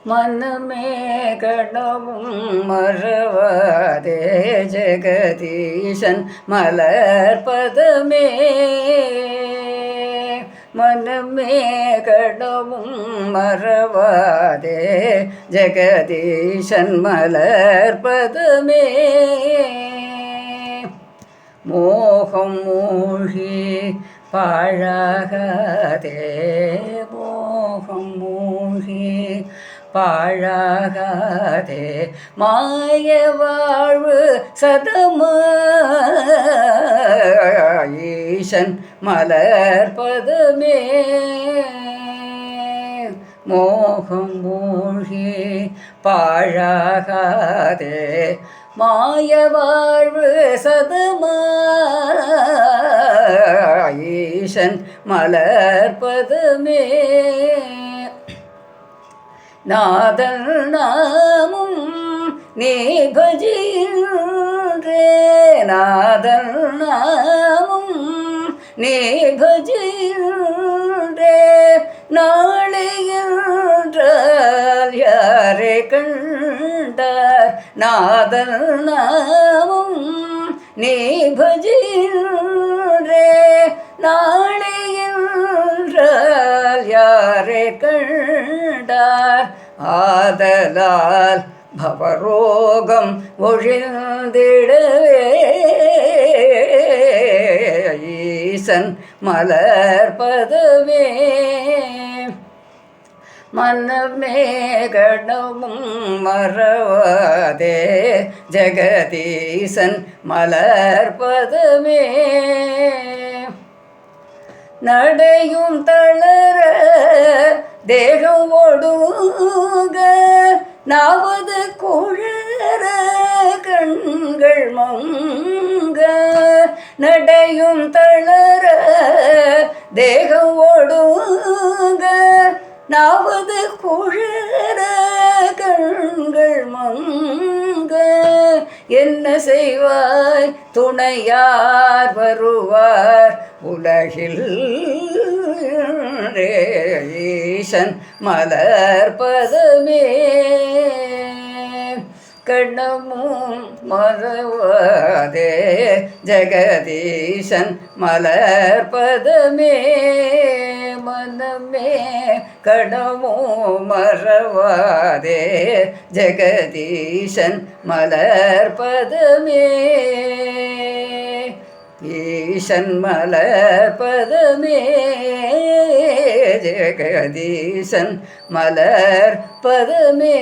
மனமே கணவும் மறவாதே ஜெகதீசன் மலர்பதமே. மனமே கணவும் மறவாதே ஜெகதீசன் மலர்பதமே. மோகம் மூழ்கி பாழாகாதே, மோகம் மூழ்கி பாழாகாதே, மாய வாழ்வு சதமாயீசன் மலர்பதமே. மோகம் மூழ்கி பாழாகாதே, மாய வாழ்வு சதமாயீசன் மலர்பதமே. நாதன் நாமும் நீ பஜின்றே, நாதன் நாமும் நீ பஜின்றே, நாளை என்றால் யாரை கண்டார். நாதன் நாமும் நீ பஜின்றே, நாளை என்றால் யாரை கண்டார். ஆதலால் பவரோகம் ஒழிந்திடவே ஈசன் மலர்பதமே. மனமே கணவும் மறவாதே ஜெகதீசன் மலர்பதமே. நடையும் தளர தேகம் ஒடுங்க, நாவது குழற கண்கள் மங்க. நடையும் தளர தேகம் ஒடுங்க, நாவது குழற கண்கள் மங்க. என்ன செய்வாய் துணையார் வருவார் உலகில் ஈசன் மலர்பதமே. கணமும் மறவாதே ஜெகதீசன் மலர்பதமே. மனமே கணமும் மறவாதே ஜெகதீசன் மலர்பதமே. ஈசன் மலர்பதமே, ஜெகதீசன் மலர்பதமே.